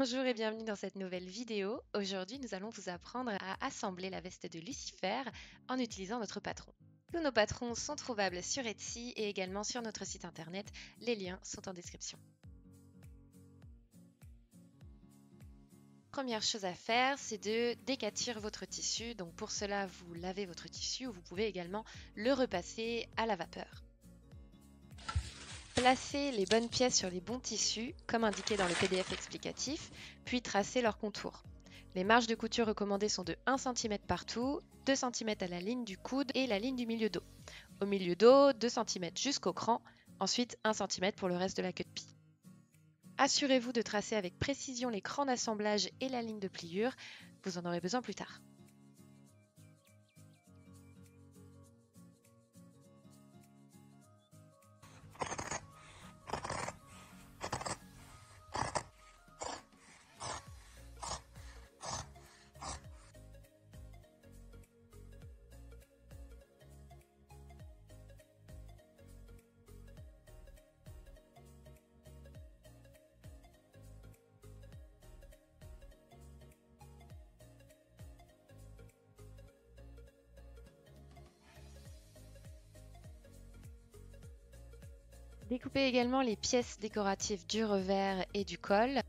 Bonjour et bienvenue dans cette nouvelle vidéo. Aujourd'hui, nous allons vous apprendre à assembler la veste de Lucifer en utilisant notre patron. Tous nos patrons sont trouvables sur Etsy et également sur notre site internet. Les liens sont en description. Première chose à faire, c'est de décatir votre tissu. Donc pour cela, vous lavez votre tissu ou vous pouvez également le repasser à la vapeur. Placez les bonnes pièces sur les bons tissus, comme indiqué dans le PDF explicatif, puis tracez leurs contours. Les marges de couture recommandées sont de 1 cm partout, 2 cm à la ligne du coude et la ligne du milieu dos. Au milieu dos, 2 cm jusqu'au cran, ensuite 1 cm pour le reste de la queue de pie. Assurez-vous de tracer avec précision les crans d'assemblage et la ligne de pliure, vous en aurez besoin plus tard. Découpez également les pièces décoratives du revers et du col.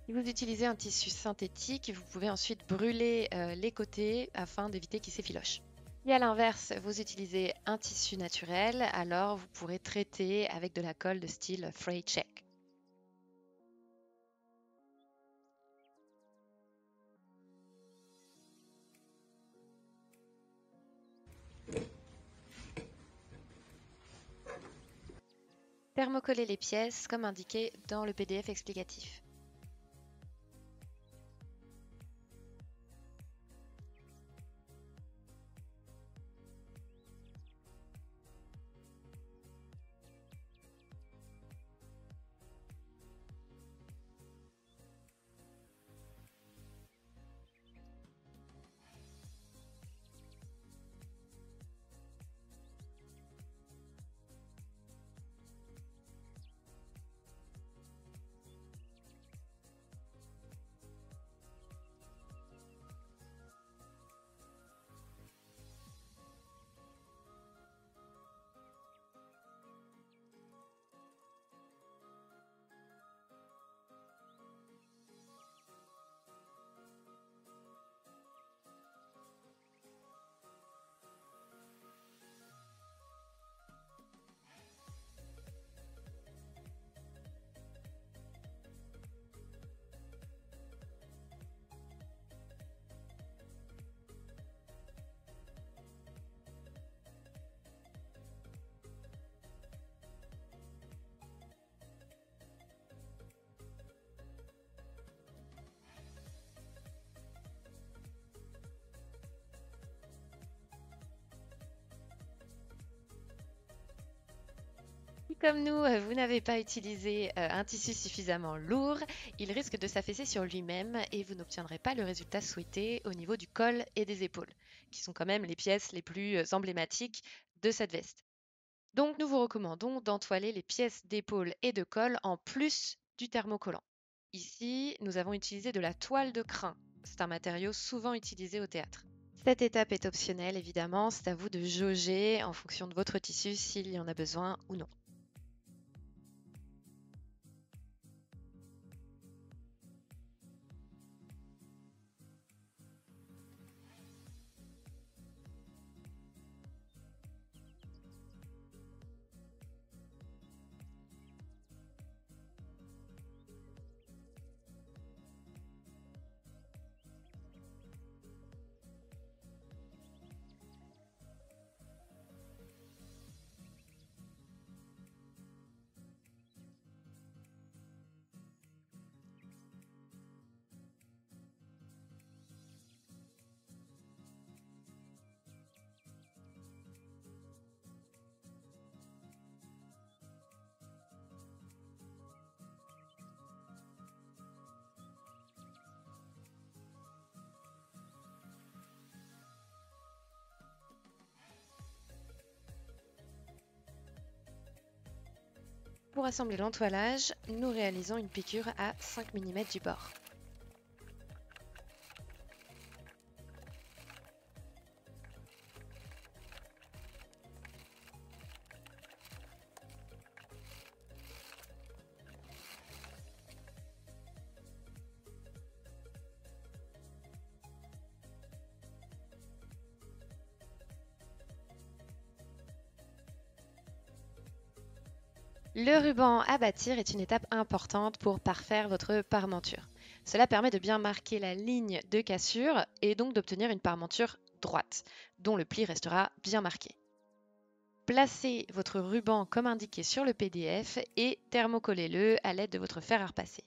Si vous utilisez un tissu synthétique, vous pouvez ensuite brûler les côtés afin d'éviter qu'il s'effiloche. Si à l'inverse, vous utilisez un tissu naturel, alors vous pourrez traiter avec de la colle de style Fray Check. Thermocoller les pièces comme indiqué dans le PDF explicatif. Si comme nous, vous n'avez pas utilisé un tissu suffisamment lourd, il risque de s'affaisser sur lui-même et vous n'obtiendrez pas le résultat souhaité au niveau du col et des épaules, qui sont quand même les pièces les plus emblématiques de cette veste. Donc nous vous recommandons d'entoiler les pièces d'épaule et de col en plus du thermocollant. Ici, nous avons utilisé de la toile de crin. C'est un matériau souvent utilisé au théâtre. Cette étape est optionnelle évidemment, c'est à vous de jauger en fonction de votre tissu s'il y en a besoin ou non. Pour assembler l'entoilage, nous réalisons une piqûre à 5 mm du bord. Le ruban à bâtir est une étape importante pour parfaire votre parmenture. Cela permet de bien marquer la ligne de cassure et donc d'obtenir une parmenture droite, dont le pli restera bien marqué. Placez votre ruban comme indiqué sur le PDF et thermocollez-le à l'aide de votre fer à repasser.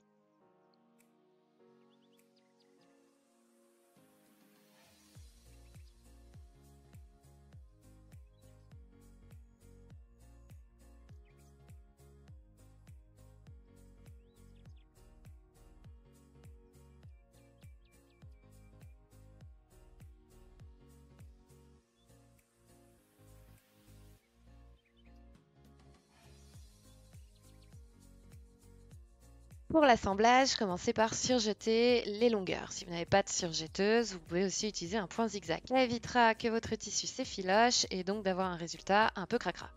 Pour l'assemblage, commencez par surjeter les longueurs. Si vous n'avez pas de surjetteuse, vous pouvez aussi utiliser un point zigzag. Ça évitera que votre tissu s'effiloche et donc d'avoir un résultat un peu cracra.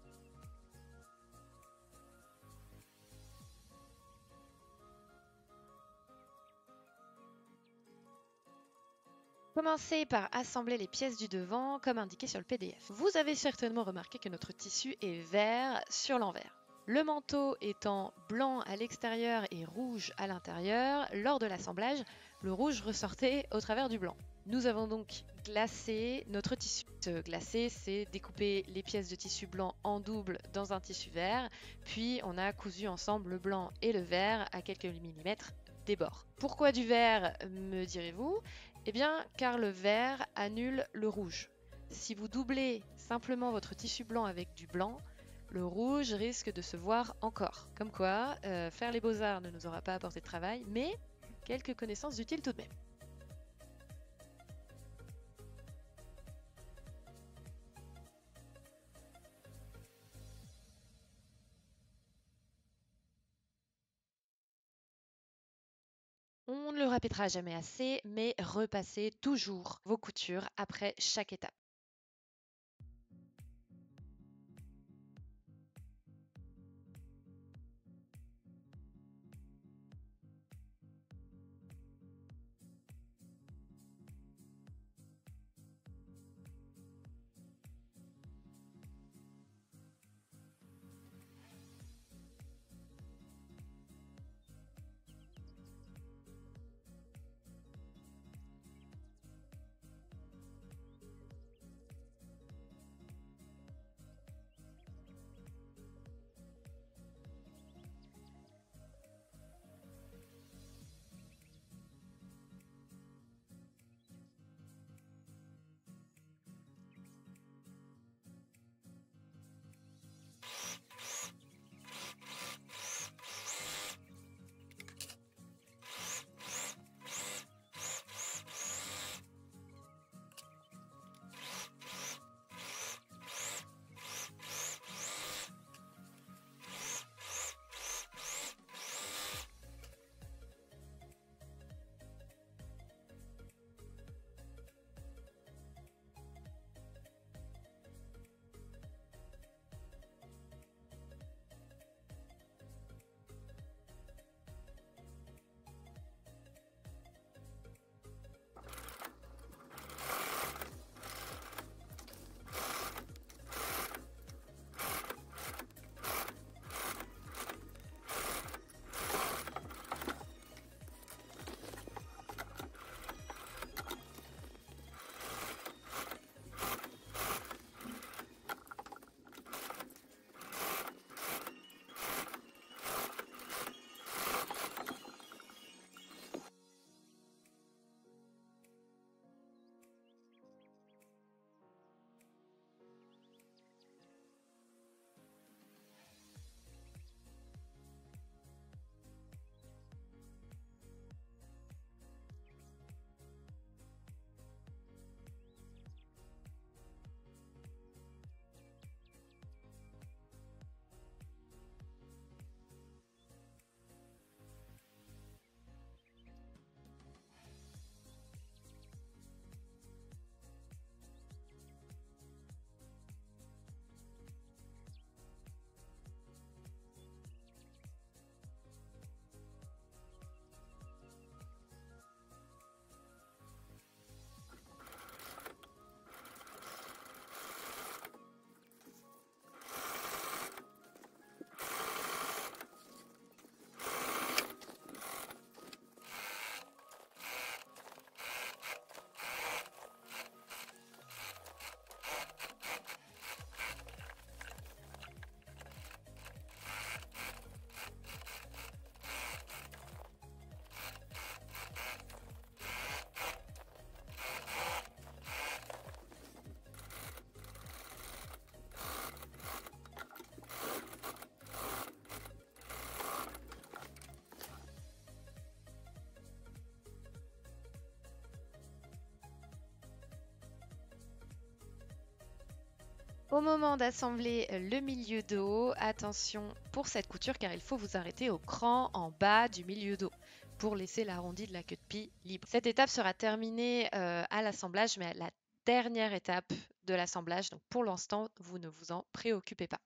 Commencez par assembler les pièces du devant comme indiqué sur le PDF. Vous avez certainement remarqué que notre tissu est vert sur l'envers. Le manteau étant blanc à l'extérieur et rouge à l'intérieur, lors de l'assemblage, le rouge ressortait au travers du blanc. Nous avons donc glacé notre tissu. Glacer, c'est découper les pièces de tissu blanc en double dans un tissu vert, puis on a cousu ensemble le blanc et le vert à quelques millimètres des bords. Pourquoi du vert, me direz-vous? Eh bien, car le vert annule le rouge. Si vous doublez simplement votre tissu blanc avec du blanc, le rouge risque de se voir encore. Comme quoi, faire les beaux-arts ne nous aura pas apporté de travail, mais quelques connaissances utiles tout de même. On ne le répétera jamais assez, mais repassez toujours vos coutures après chaque étape. Au moment d'assembler le milieu dos, attention pour cette couture car il faut vous arrêter au cran en bas du milieu dos pour laisser l'arrondi de la queue de pie libre. Cette étape sera terminée à l'assemblage, mais à la dernière étape de l'assemblage. Donc pour l'instant, vous ne vous en préoccupez pas.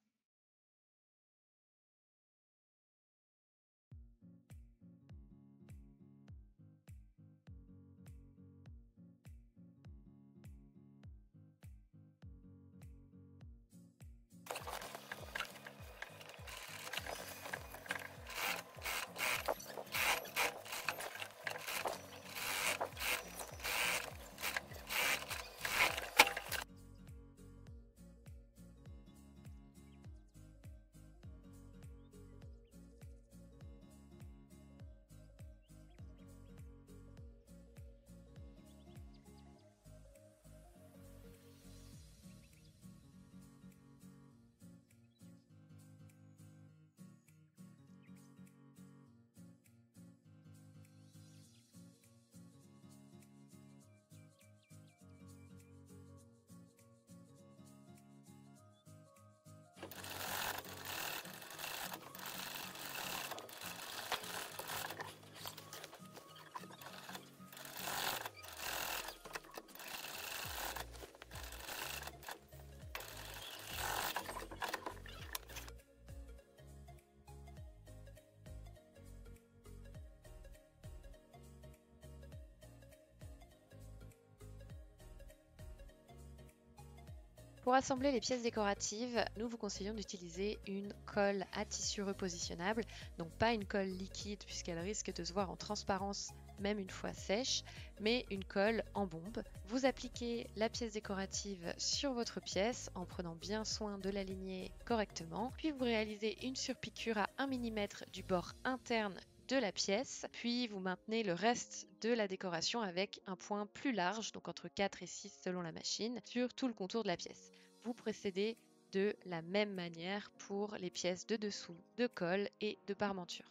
Pour assembler les pièces décoratives, nous vous conseillons d'utiliser une colle à tissu repositionnable, donc pas une colle liquide puisqu'elle risque de se voir en transparence même une fois sèche, mais une colle en bombe. Vous appliquez la pièce décorative sur votre pièce en prenant bien soin de l'aligner correctement, puis vous réalisez une surpiqûre à 1 mm du bord interne de la pièce, puis vous maintenez le reste de la décoration avec un point plus large, donc entre 4 et 6 selon la machine, sur tout le contour de la pièce. Vous procédez de la même manière pour les pièces de dessous, de colle et de parmenture.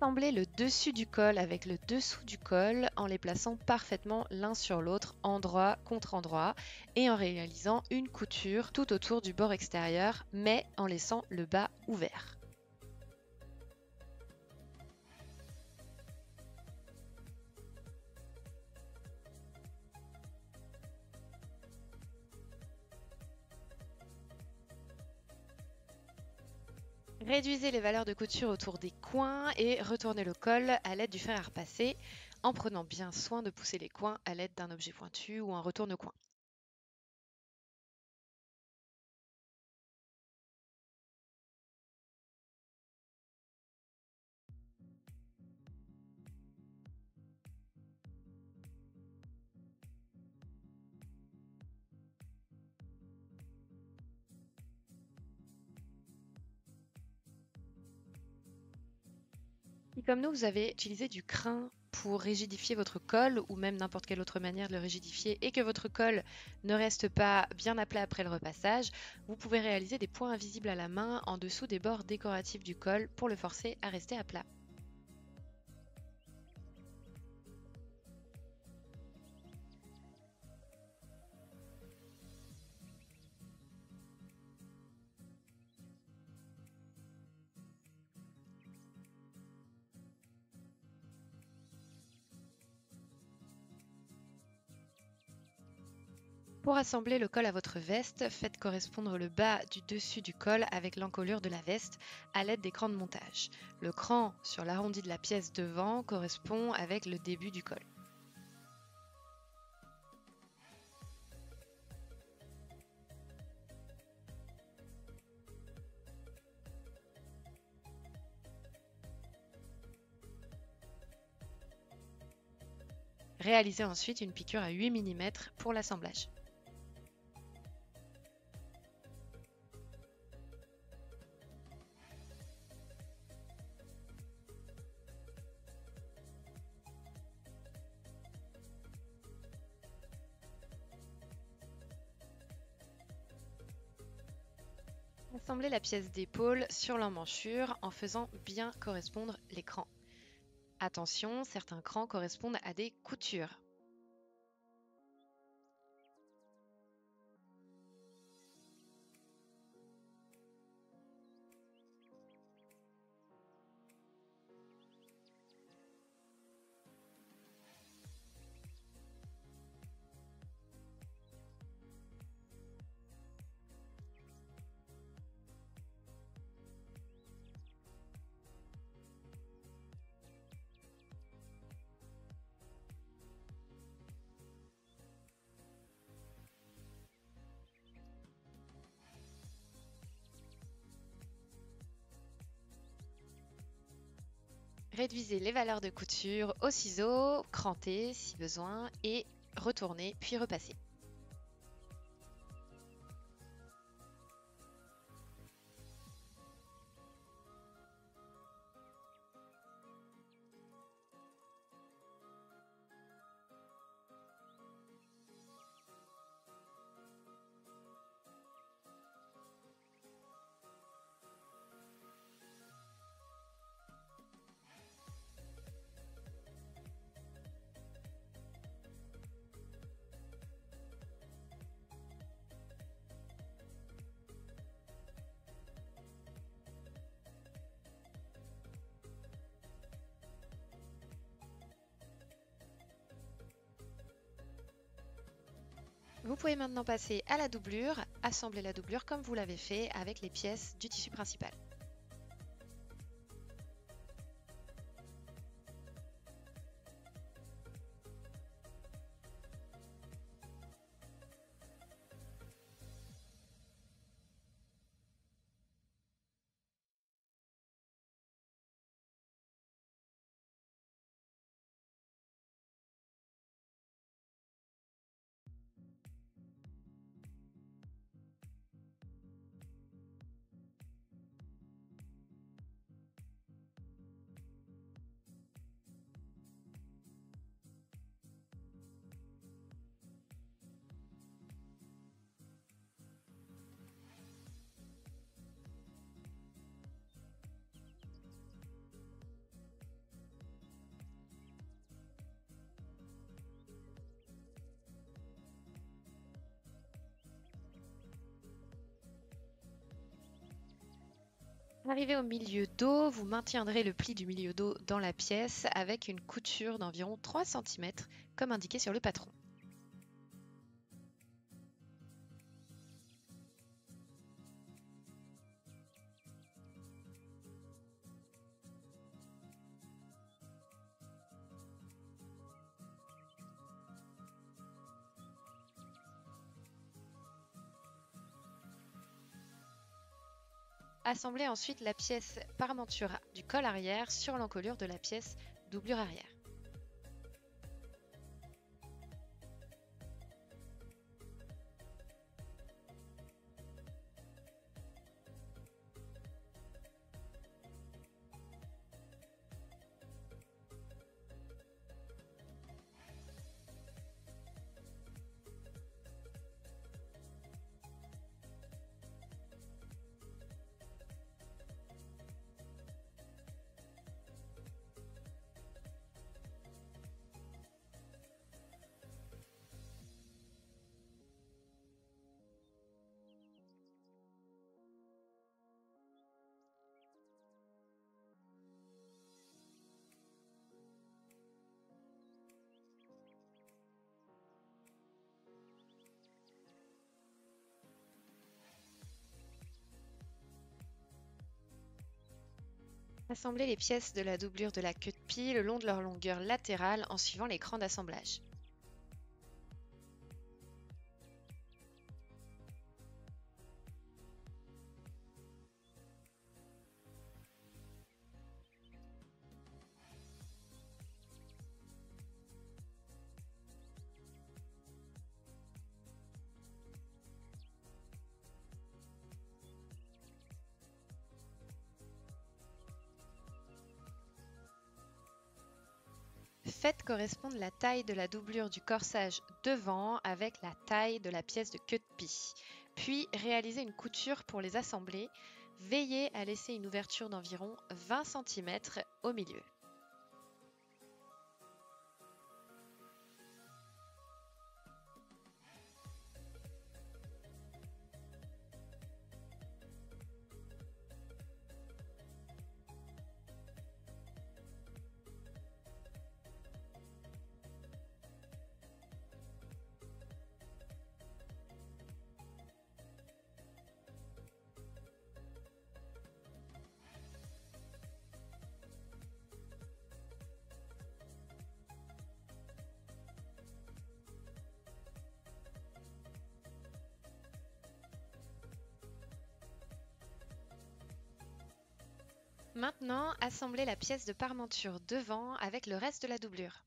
Assemblez le dessus du col avec le dessous du col en les plaçant parfaitement l'un sur l'autre, endroit contre endroit, et en réalisant une couture tout autour du bord extérieur, mais en laissant le bas ouvert. Réduisez les valeurs de couture autour des coins et retournez le col à l'aide du fer à repasser en prenant bien soin de pousser les coins à l'aide d'un objet pointu ou un retourne-coin. Si comme nous, vous avez utilisé du crin pour rigidifier votre col ou même n'importe quelle autre manière de le rigidifier et que votre col ne reste pas bien à plat après le repassage, vous pouvez réaliser des points invisibles à la main en dessous des bords décoratifs du col pour le forcer à rester à plat. Pour assembler le col à votre veste, faites correspondre le bas du dessus du col avec l'encolure de la veste à l'aide des crans de montage. Le cran sur l'arrondi de la pièce devant correspond avec le début du col. Réalisez ensuite une piqûre à 8 mm pour l'assemblage. Assemblez la pièce d'épaule sur l'emmanchure en faisant bien correspondre les crans. Attention, certains crans correspondent à des coutures. Réduisez les valeurs de couture au ciseau, crantez si besoin et retournez puis repassez. Vous pouvez maintenant passer à la doublure, assembler la doublure comme vous l'avez fait avec les pièces du tissu principal. Arrivé au milieu dos, vous maintiendrez le pli du milieu dos dans la pièce avec une couture d'environ 3 cm comme indiqué sur le patron. Assemblez ensuite la pièce parmenture du col arrière sur l'encolure de la pièce doublure arrière. Assemblez les pièces de la doublure de la queue de pie le long de leur longueur latérale en suivant l'écran d'assemblage. Faites correspondre la taille de la doublure du corsage devant avec la taille de la pièce de queue de pie. Puis réalisez une couture pour les assembler. Veillez à laisser une ouverture d'environ 20 cm au milieu. Maintenant, assemblez la pièce de parmenture devant avec le reste de la doublure.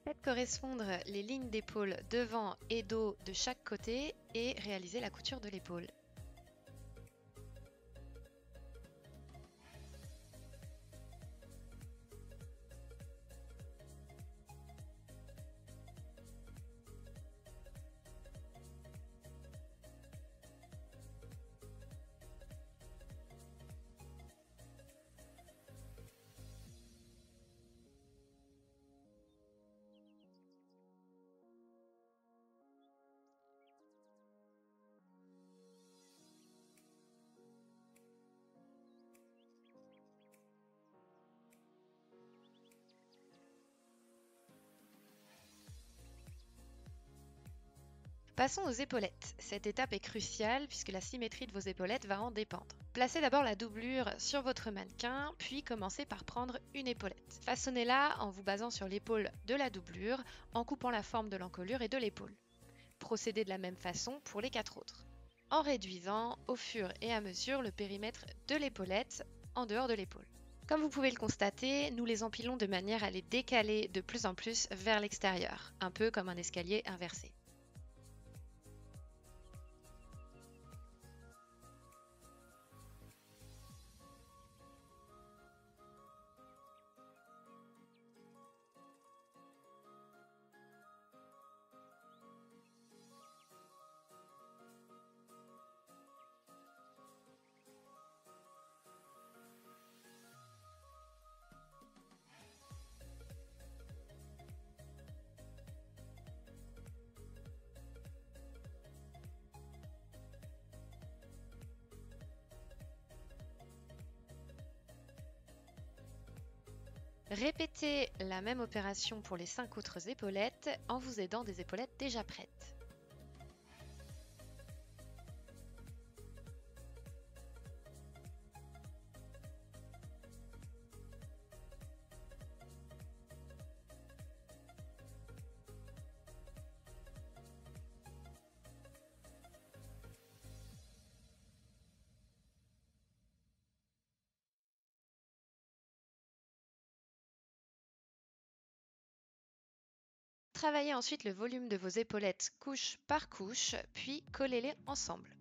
Faites correspondre les lignes d'épaule devant et dos de chaque côté et réalisez la couture de l'épaule. Passons aux épaulettes. Cette étape est cruciale puisque la symétrie de vos épaulettes va en dépendre. Placez d'abord la doublure sur votre mannequin, puis commencez par prendre une épaulette. Façonnez-la en vous basant sur l'épaule de la doublure, en coupant la forme de l'encolure et de l'épaule. Procédez de la même façon pour les 4 autres, en réduisant au fur et à mesure le périmètre de l'épaulette en dehors de l'épaule. Comme vous pouvez le constater, nous les empilons de manière à les décaler de plus en plus vers l'extérieur, un peu comme un escalier inversé. Répétez la même opération pour les 5 autres épaulettes en vous aidant des épaulettes déjà prêtes. Travaillez ensuite le volume de vos épaulettes couche par couche, puis collez-les ensemble.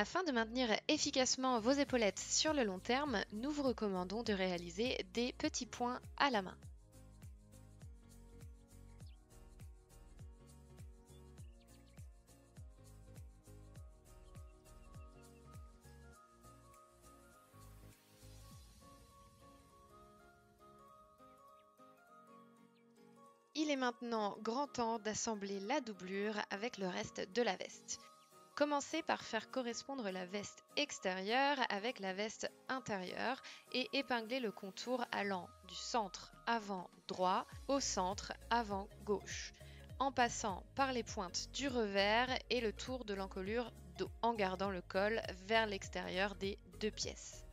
Afin de maintenir efficacement vos épaulettes sur le long terme, nous vous recommandons de réaliser des petits points à la main. Il est maintenant grand temps d'assembler la doublure avec le reste de la veste. Commencez par faire correspondre la veste extérieure avec la veste intérieure et épinglez le contour allant du centre avant droit au centre avant gauche, en passant par les pointes du revers et le tour de l'encolure dos, en gardant le col vers l'extérieur des deux pièces.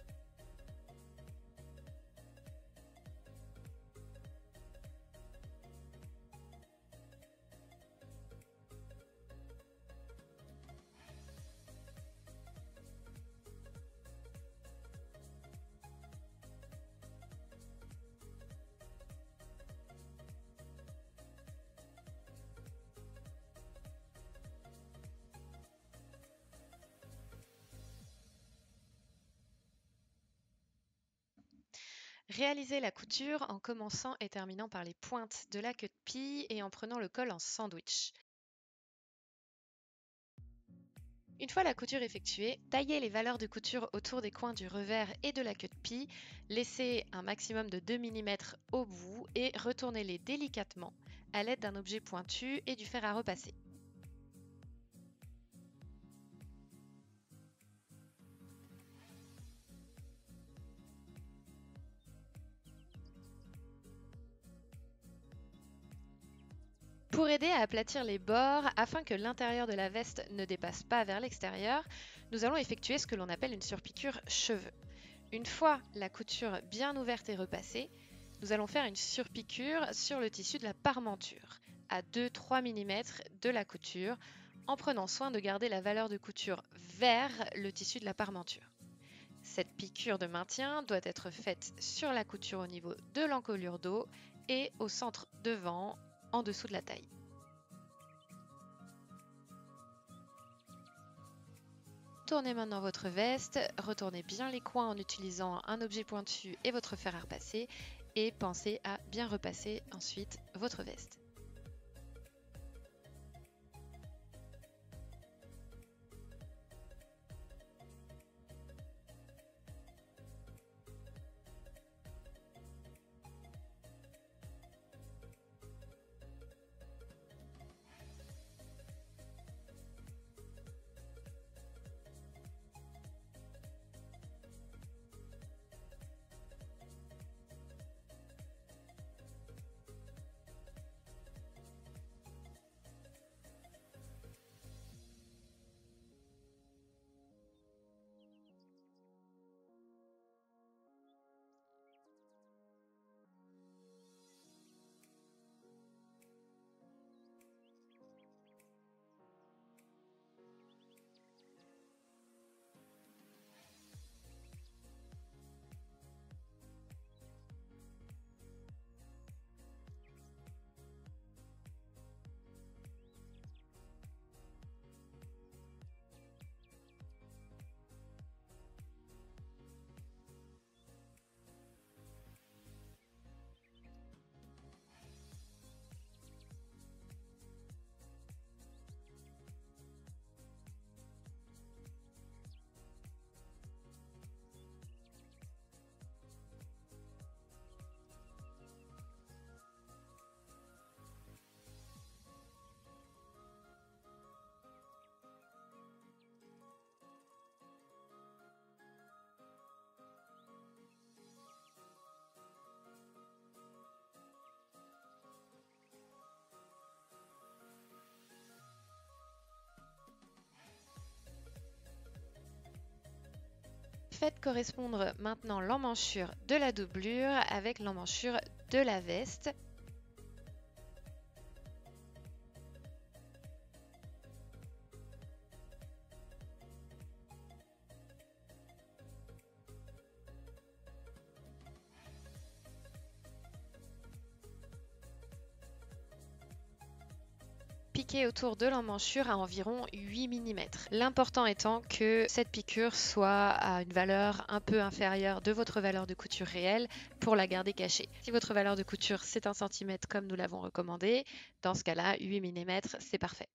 Réalisez la couture en commençant et terminant par les pointes de la queue de pie et en prenant le col en sandwich. Une fois la couture effectuée, taillez les valeurs de couture autour des coins du revers et de la queue de pie, laissez un maximum de 2 mm au bout et retournez-les délicatement à l'aide d'un objet pointu et du fer à repasser. Pour aider à aplatir les bords, afin que l'intérieur de la veste ne dépasse pas vers l'extérieur, nous allons effectuer ce que l'on appelle une surpiqûre cheveux. Une fois la couture bien ouverte et repassée, nous allons faire une surpiqûre sur le tissu de la parmenture, à 2-3 mm de la couture, en prenant soin de garder la valeur de couture vers le tissu de la parmenture. Cette piqûre de maintien doit être faite sur la couture au niveau de l'encolure dos et au centre devant, en dessous de la taille. Tournez maintenant votre veste, retournez bien les coins en utilisant un objet pointu et votre fer à repasser et pensez à bien repasser ensuite votre veste. Faites correspondre maintenant l'emmanchure de la doublure avec l'emmanchure de la veste. Piquez autour de l'emmanchure à environ 8 mm. L'important étant que cette piqûre soit à une valeur un peu inférieure de votre valeur de couture réelle pour la garder cachée. Si votre valeur de couture c'est 1 cm comme nous l'avons recommandé, dans ce cas-là, 8 mm c'est parfait.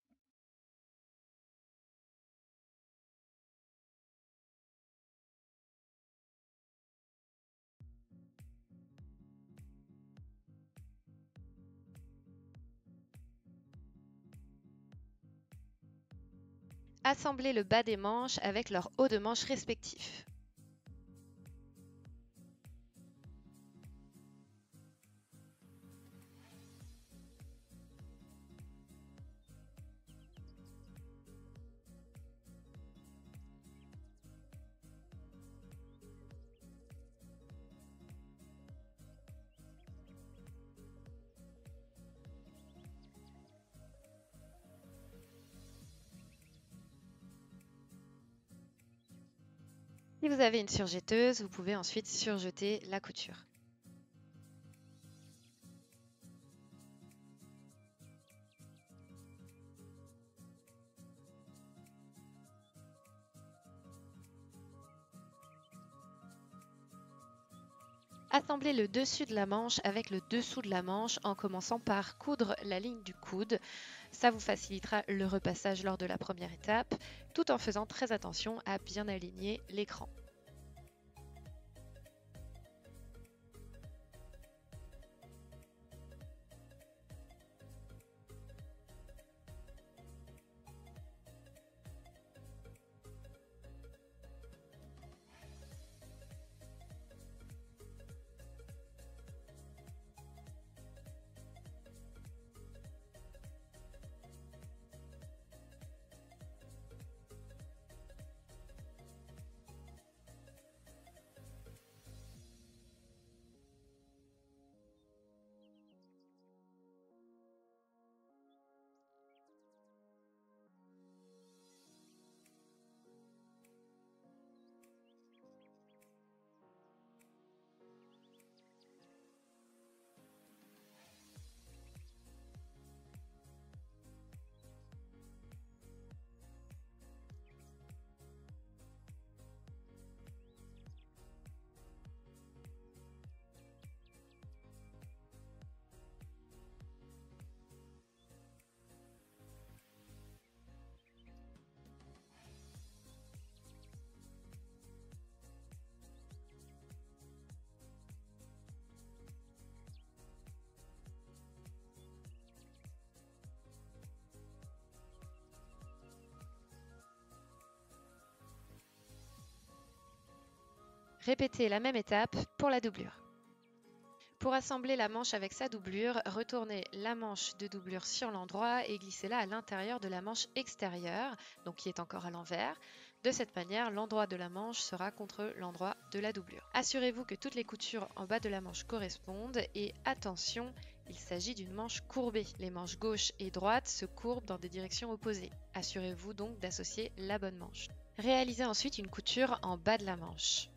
Assemblez le bas des manches avec leur haut de manche respectif. Si vous avez une surjetteuse, vous pouvez ensuite surjeter la couture. Assemblez le dessus de la manche avec le dessous de la manche en commençant par coudre la ligne du coude. Ça vous facilitera le repassage lors de la première étape, tout en faisant très attention à bien aligner l'écran. Répétez la même étape pour la doublure. Pour assembler la manche avec sa doublure, retournez la manche de doublure sur l'endroit et glissez-la à l'intérieur de la manche extérieure, donc qui est encore à l'envers. De cette manière, l'endroit de la manche sera contre l'endroit de la doublure. Assurez-vous que toutes les coutures en bas de la manche correspondent et attention, il s'agit d'une manche courbée. Les manches gauche et droite se courbent dans des directions opposées. Assurez-vous donc d'associer la bonne manche. Réalisez ensuite une couture en bas de la manche.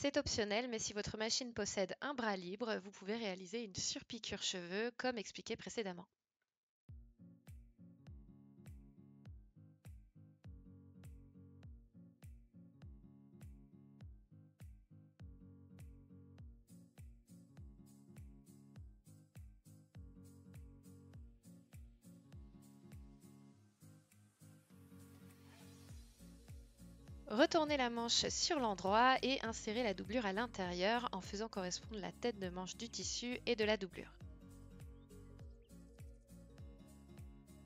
C'est optionnel, mais si votre machine possède un bras libre, vous pouvez réaliser une surpiqûre cheveux comme expliqué précédemment. Retournez la manche sur l'endroit et insérez la doublure à l'intérieur en faisant correspondre la tête de manche du tissu et de la doublure.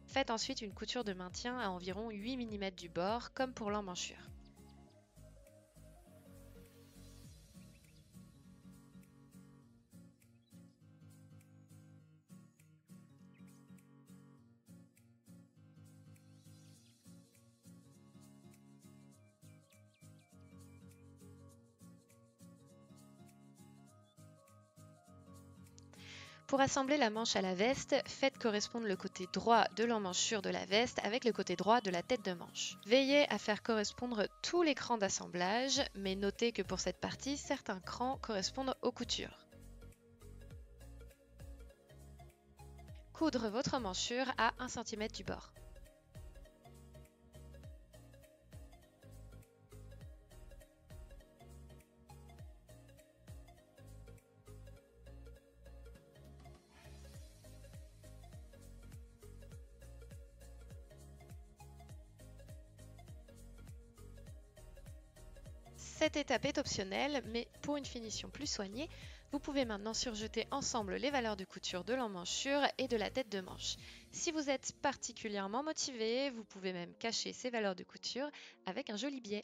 Faites ensuite une couture de maintien à environ 8 mm du bord, comme pour l'emmanchure. Pour assembler la manche à la veste, faites correspondre le côté droit de l'emmanchure de la veste avec le côté droit de la tête de manche. Veillez à faire correspondre tous les crans d'assemblage, mais notez que pour cette partie, certains crans correspondent aux coutures. Coudre votre emmanchure à 1 cm du bord. Cette étape est optionnelle, mais pour une finition plus soignée, vous pouvez maintenant surjeter ensemble les valeurs de couture de l'emmanchure et de la tête de manche. Si vous êtes particulièrement motivé, vous pouvez même cacher ces valeurs de couture avec un joli biais.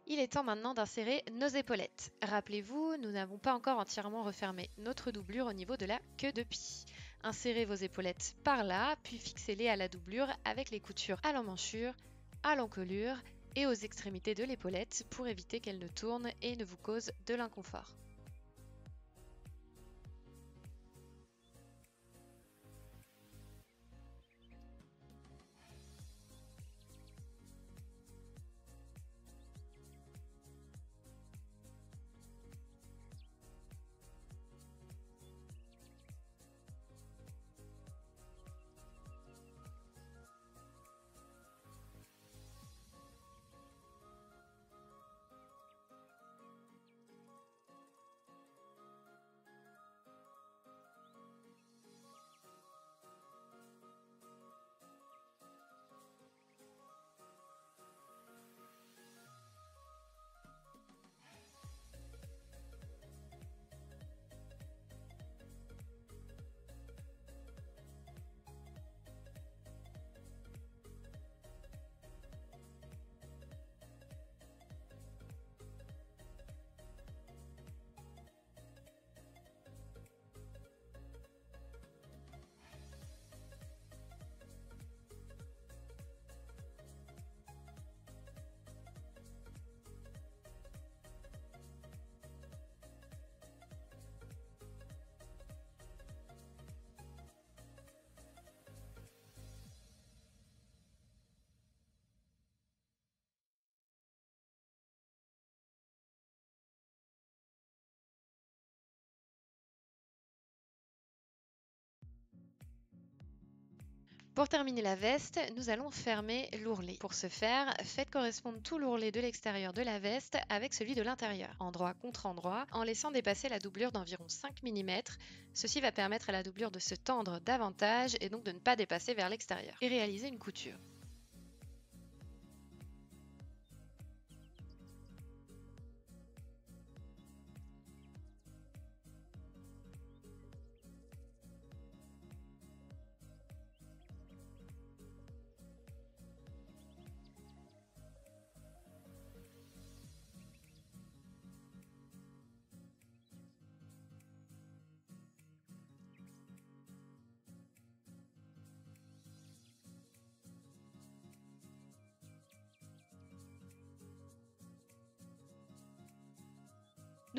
Il est temps maintenant d'insérer nos épaulettes. Rappelez-vous, nous n'avons pas encore entièrement refermé notre doublure au niveau de la queue de pie. Insérez vos épaulettes par là, puis fixez-les à la doublure avec les coutures à l'emmanchure, à l'encolure et aux extrémités de l'épaulette pour éviter qu'elles ne tournent et ne vous causent de l'inconfort. Pour terminer la veste, nous allons fermer l'ourlet. Pour ce faire, faites correspondre tout l'ourlet de l'extérieur de la veste avec celui de l'intérieur, endroit contre endroit, en laissant dépasser la doublure d'environ 5 mm. Ceci va permettre à la doublure de se tendre davantage et donc de ne pas dépasser vers l'extérieur. Et réaliser une couture.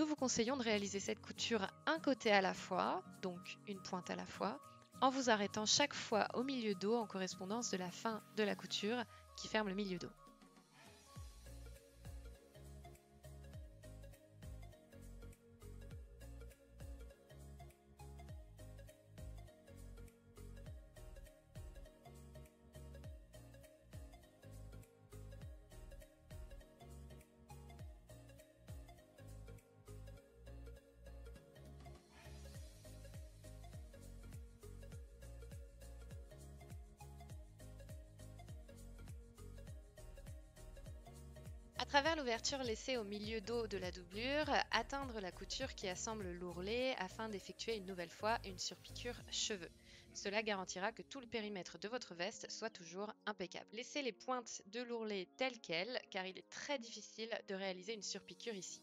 Nous vous conseillons de réaliser cette couture un côté à la fois, donc une pointe à la fois, en vous arrêtant chaque fois au milieu dos en correspondance de la fin de la couture qui ferme le milieu dos. À travers l'ouverture laissée au milieu dos de la doublure, atteindre la couture qui assemble l'ourlet afin d'effectuer une nouvelle fois une surpiqûre cheveux. Cela garantira que tout le périmètre de votre veste soit toujours impeccable. Laissez les pointes de l'ourlet telles quelles car il est très difficile de réaliser une surpiqûre ici.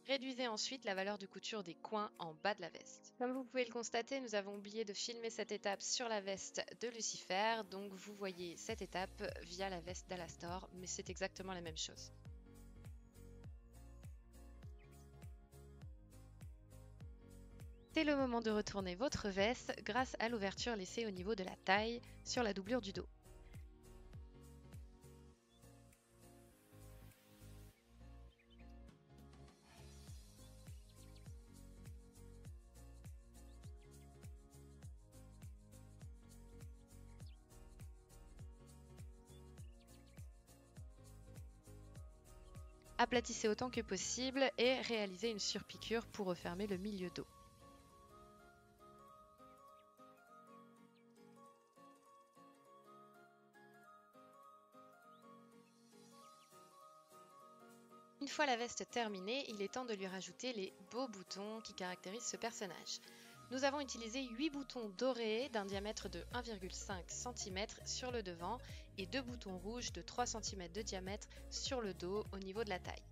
Réduisez ensuite la valeur de couture des coins en bas de la veste. Comme vous pouvez le constater, nous avons oublié de filmer cette étape sur la veste de Lucifer, donc vous voyez cette étape via la veste d'Alastor, mais c'est exactement la même chose. C'est le moment de retourner votre veste grâce à l'ouverture laissée au niveau de la taille sur la doublure du dos. Aplatissez autant que possible et réalisez une surpiqûre pour refermer le milieu dos. Une fois la veste terminée, il est temps de lui rajouter les beaux boutons qui caractérisent ce personnage. Nous avons utilisé 8 boutons dorés d'un diamètre de 1,5 cm sur le devant et 2 boutons rouges de 3 cm de diamètre sur le dos au niveau de la taille.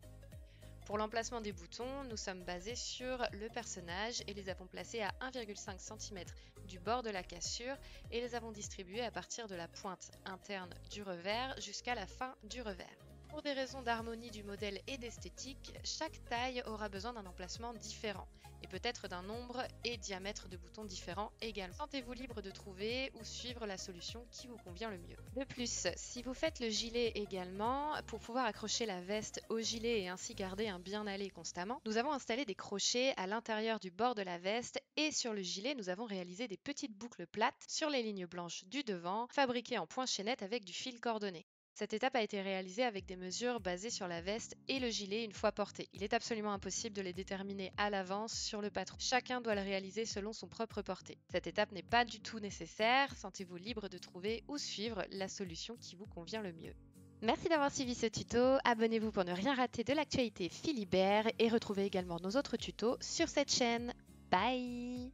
Pour l'emplacement des boutons, nous sommes basés sur le personnage et les avons placés à 1,5 cm du bord de la cassure et les avons distribués à partir de la pointe interne du revers jusqu'à la fin du revers. Pour des raisons d'harmonie du modèle et d'esthétique, chaque taille aura besoin d'un emplacement différent et peut-être d'un nombre et diamètre de boutons différents également. Sentez-vous libre de trouver ou suivre la solution qui vous convient le mieux. De plus, si vous faites le gilet également, pour pouvoir accrocher la veste au gilet et ainsi garder un bien aller constamment, nous avons installé des crochets à l'intérieur du bord de la veste et sur le gilet, nous avons réalisé des petites boucles plates sur les lignes blanches du devant, fabriquées en point chaînette avec du fil coordonné. Cette étape a été réalisée avec des mesures basées sur la veste et le gilet une fois portés. Il est absolument impossible de les déterminer à l'avance sur le patron. Chacun doit le réaliser selon son propre porté. Cette étape n'est pas du tout nécessaire, sentez-vous libre de trouver ou suivre la solution qui vous convient le mieux. Merci d'avoir suivi ce tuto, abonnez-vous pour ne rien rater de l'actualité Philibert et retrouvez également nos autres tutos sur cette chaîne. Bye!